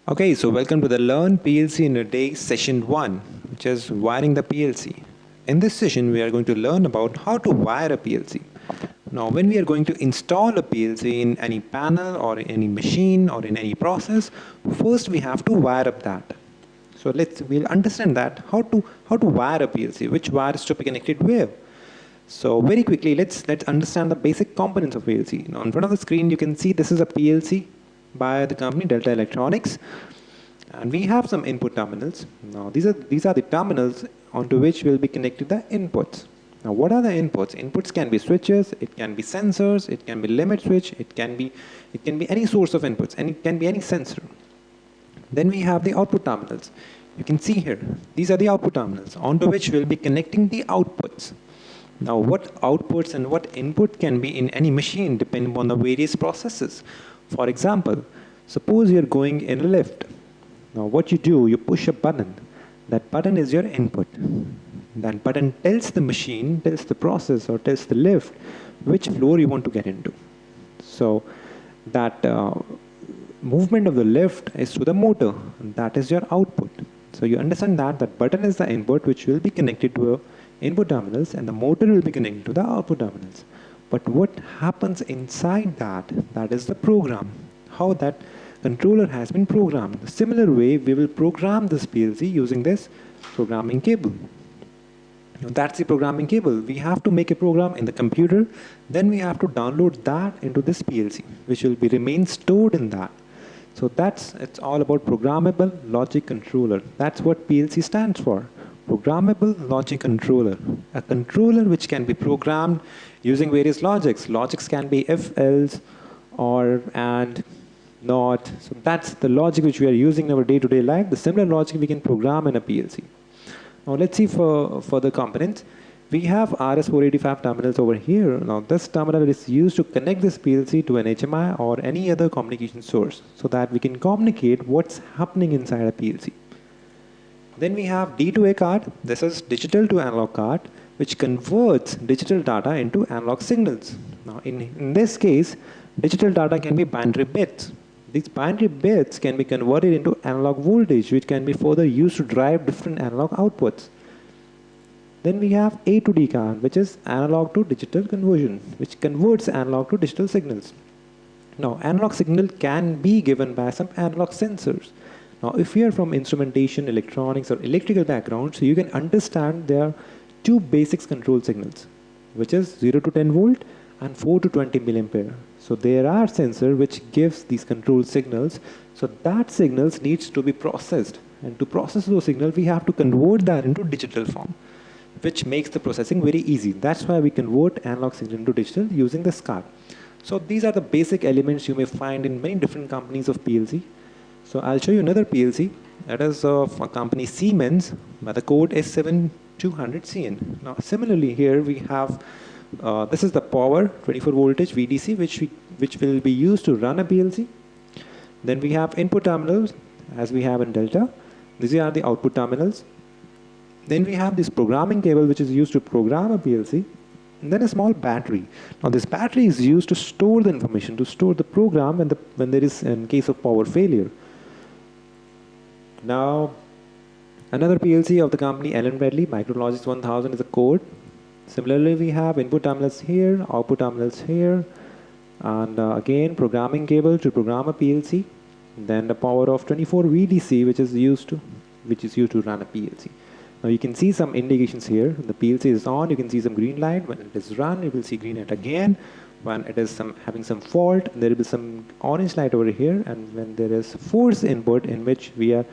Okay, so welcome to the Learn PLC in a Day session 1, which is wiring the PLC. In this session, we are going to learn about how to wire a PLC. Now, when we are going to install a PLC in any panel or in any machine or in any process, first we have to wire up that. So we'll understand that how to wire a PLC, which wires to be connected where. So very quickly, let's understand the basic components of PLC. Now, in front of the screen, you can see this is a PLC by the company Delta Electronics, and we have some input terminals. Now these are the terminals onto which we'll be connecting the inputs. Now what are the inputs? Inputs can be switches, it can be sensors, it can be limit switch, it can be any source of inputs, and it can be any sensor. Then we have the output terminals. You can see here, these are the output terminals onto which we'll be connecting the outputs. Now what outputs and what input can be in any machine depending on the various processes. For example, suppose you're going in a lift. Now what you do, you push a button. That button is your input. That button tells the machine, tells the process, or tells the lift which floor you want to get into. So that movement of the lift is to the motor. That is your output. So you understand that button is the input which will be connected to input terminals, and the motor will be connected to the output terminals. But what happens inside that is the program, how that controller has been programmed. The similar way, we will program this PLC using this programming cable. Now, that's the programming cable. We have to make a program in the computer, then we have to download that into this PLC, which will remain stored in that. So it's all about programmable logic controller. That's what PLC stands for. Programmable logic controller. A controller which can be programmed using various logics. Logics can be if, else, or, and, not. So that's the logic which we are using in our day-to-day life. The similar logic we can program in a PLC. Now let's see for the components. We have RS485 terminals over here. Now this terminal is used to connect this PLC to an HMI or any other communication source so that we can communicate what's happening inside a PLC. Then we have D2A card. This is digital to analog card, which converts digital data into analog signals. Now in this case, digital data can be binary bits. These binary bits can be converted into analog voltage, which can be further used to drive different analog outputs. Then we have A to D card, which is analog to digital conversion, which converts analog to digital signals. Now analog signal can be given by some analog sensors. Now, if you are from instrumentation, electronics, or electrical background, so you can understand there are two basic control signals, which is 0 to 10 volt and 4 to 20 milliampere. So there are sensors which gives these control signals. So that signals needs to be processed, and to process those signals, we have to convert that into digital form, which makes the processing very easy. That's why we convert analog signal into digital using this card. So these are the basic elements you may find in many different companies of PLC. So I'll show you another PLC that is of a company Siemens, by the code S7200CN. Now similarly here we have, this is the power 24 voltage VDC which will be used to run a PLC. Then we have input terminals as we have in Delta. These are the output terminals. Then we have this programming cable which is used to program a PLC. And then a small battery. Now this battery is used to store the information, to store the program when there is in case of power failure. Now, another PLC of the company Allen Bradley, Micrologix 1000 is a code. Similarly, we have input terminals here, output terminals here, and again programming cable to program a PLC. Then the power of 24 VDC, which is used to run a PLC. Now you can see some indications here. The PLC is on. You can see some green light. When it is run, you will see green light again. When it is having some fault, there will be some orange light over here. And when there is force input, in which we are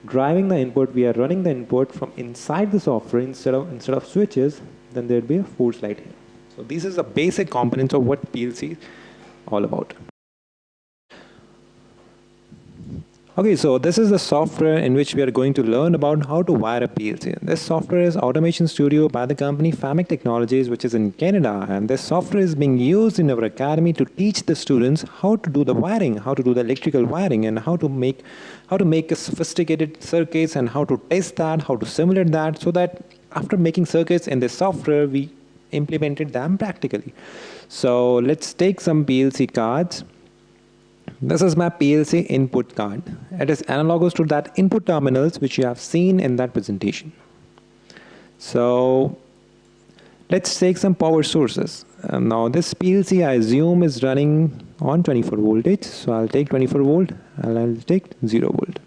driving the input, we are running the input from inside the software instead of switches, then there will be a force light here. So these is the basic components of what PLC is all about. Okay, so this is the software in which we are going to learn about how to wire a PLC. This software is Automation Studio by the company Famic Technologies, which is in Canada, and this software is being used in our academy to teach the students how to do the wiring, how to do the electrical wiring, and how to make a sophisticated circuits, and how to test that, how to simulate that, so that after making circuits in this software, we implemented them practically. So let's take some PLC cards. This is my PLC input card. It is analogous to that input terminals which you have seen in that presentation. So let's take some power sources. Now this PLC I assume is running on 24 voltage. So I'll take 24 volt and I'll take 0 volt.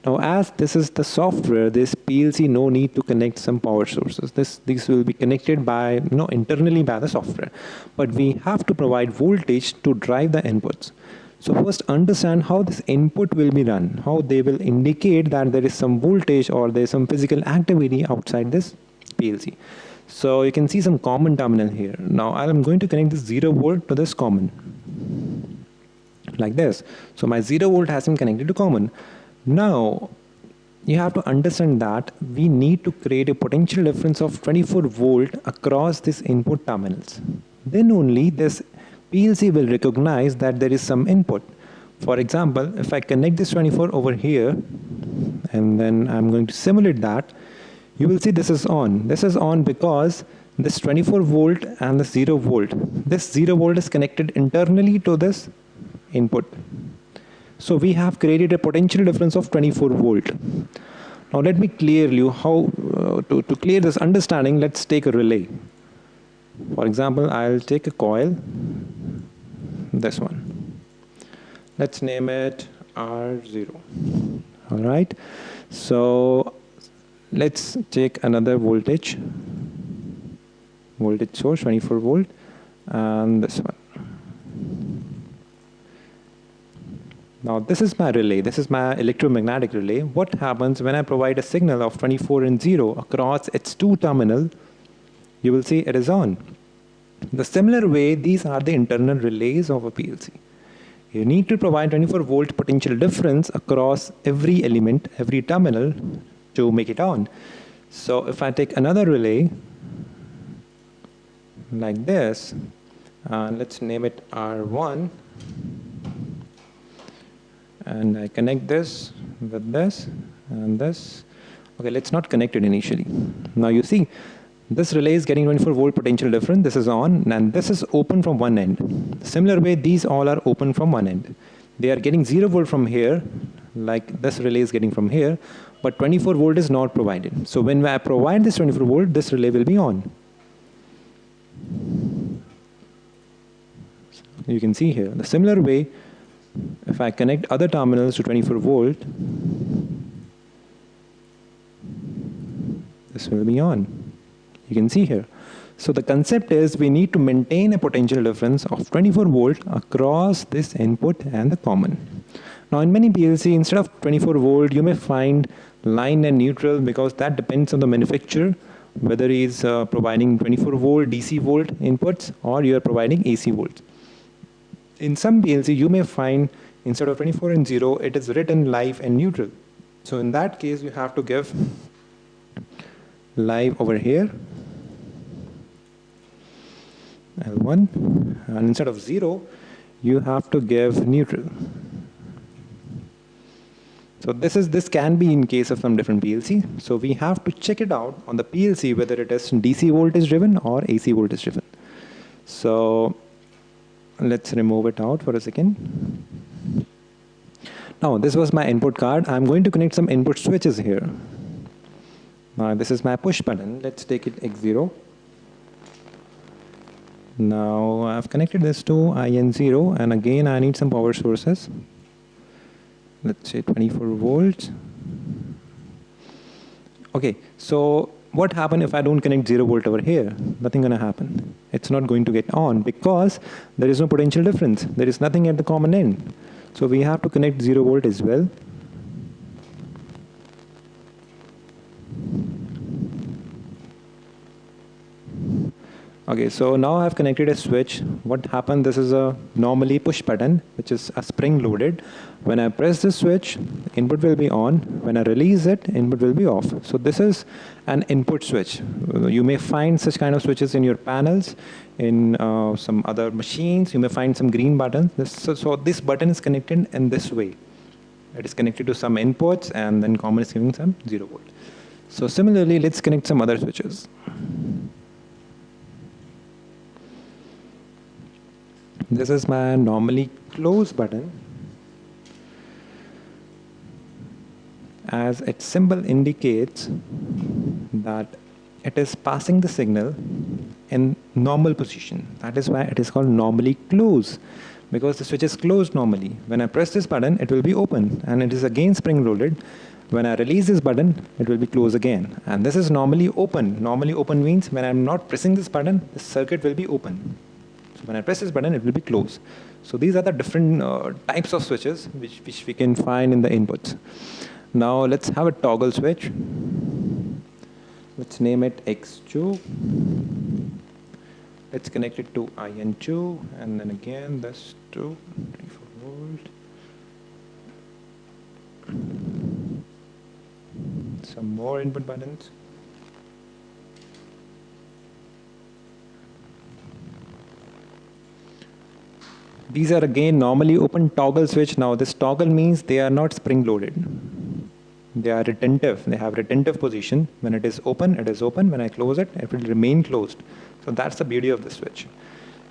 Now as this is the software, this PLC no need to connect some power sources. These will be connected by internally by the software. But we have to provide voltage to drive the inputs. So first understand how this input will be run, how they will indicate that there is some voltage or there is some physical activity outside this PLC. So you can see some common terminal here. Now I'm going to connect this 0 volt to this common. Like this. So my 0 volt has been connected to common. Now, you have to understand that we need to create a potential difference of 24 volt across these input terminals. Then only this PLC will recognize that there is some input. For example, if I connect this 24 over here, and then I'm going to simulate that, you will see this is on. This is on because this 24 volt and the 0 volt. This 0 volt is connected internally to this input. So we have created a potential difference of 24 volt. Now let me clear you how to clear this understanding. Let's take a relay. For example, I'll take a coil, this one. Let's name it R0. All right. So let's take another voltage source, 24 volt, and this one. Now this is my relay, this is my electromagnetic relay. What happens when I provide a signal of 24 and 0 across its two terminal? You will see it is on. The similar way, these are the internal relays of a PLC. You need to provide 24 volt potential difference across every element, every terminal to make it on. So if I take another relay like this, and let's name it R1, and I connect this with this and this. Okay, let's not connect it initially. Now you see, this relay is getting 24 volt potential difference. This is on, and this is open from one end. Similar way, these all are open from one end. They are getting 0 volt from here, like this relay is getting from here, but 24 volt is not provided. So when I provide this 24 volt, this relay will be on. You can see here, the similar way, if I connect other terminals to 24 volt, this will be on. You can see here. So the concept is we need to maintain a potential difference of 24 volt across this input and the common. Now in many PLC, instead of 24 volt, you may find line and neutral, because that depends on the manufacturer, whether he is providing 24 volt DC volt inputs or you are providing AC volts. In some PLC, you may find instead of 24 and 0, it is written live and neutral. So in that case, you have to give live over here, L1, and instead of 0, you have to give neutral. So this can be in case of some different PLC. So we have to check it out on the PLC whether it is DC voltage driven or AC voltage driven. So let's remove it out for a second. Now this was my input card. I'm going to connect some input switches here. Now this is my push button. Let's take it X0. Now I've connected this to IN0, and again I need some power sources. Let's say 24 volts. Okay, so what happens if I don't connect 0 volt over here? Nothing gonna happen. It's not going to get on because there is no potential difference. There is nothing at the common end. So we have to connect 0 volt as well. Okay, so now I've connected a switch. What happened, this is a normally push button, which is a spring loaded. When I press this switch, input will be on. When I release it, input will be off. So this is an input switch. You may find such kind of switches in your panels, in some other machines. You may find some green buttons. So this button is connected in this way. It is connected to some inputs, and then common is giving some 0 volt. So similarly, let's connect some other switches. This is my normally close button. As its symbol indicates that it is passing the signal in normal position. That is why it is called normally close, because the switch is closed normally. When I press this button, it will be open, and it is again spring loaded. When I release this button, it will be closed again. And this is normally open. Normally open means when I'm not pressing this button, the circuit will be open. When I press this button, it will be closed. So these are the different types of switches which we can find in the inputs. Now let's have a toggle switch. Let's name it X2. Let's connect it to IN2, and then again this 2, 3, 4 volt. Some more input buttons. These are again normally open toggle switch. Now this toggle means they are not spring loaded. They are retentive. They have retentive position. When it is open, it is open. When I close it, it will remain closed. So that's the beauty of the switch.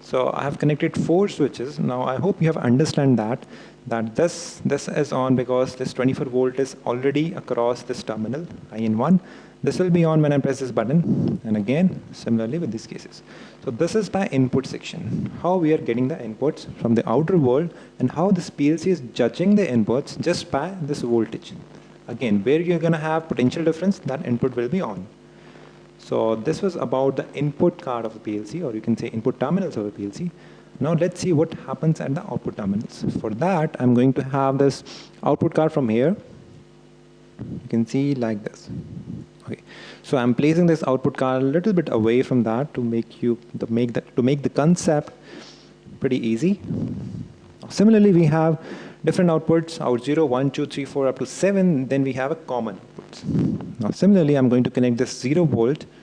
So I have connected 4 switches. Now I hope you have understand that this is on because this 24 volt is already across this terminal, IN1. This will be on when I press this button, and again, similarly with these cases. So this is my input section, how we are getting the inputs from the outer world and how this PLC is judging the inputs just by this voltage. Again, where you're gonna have potential difference, that input will be on. So this was about the input card of a PLC, or you can say input terminals of a PLC. Now let's see what happens at the output terminals. For that, I'm going to have this output card from here. You can see like this. Okay, so I'm placing this output card a little bit away from that to make the concept pretty easy. Similarly, we have different outputs, out 0, 1, 2, 3, 4 up to 7. Then we have a common outputs. Now similarly, I'm going to connect this 0 volt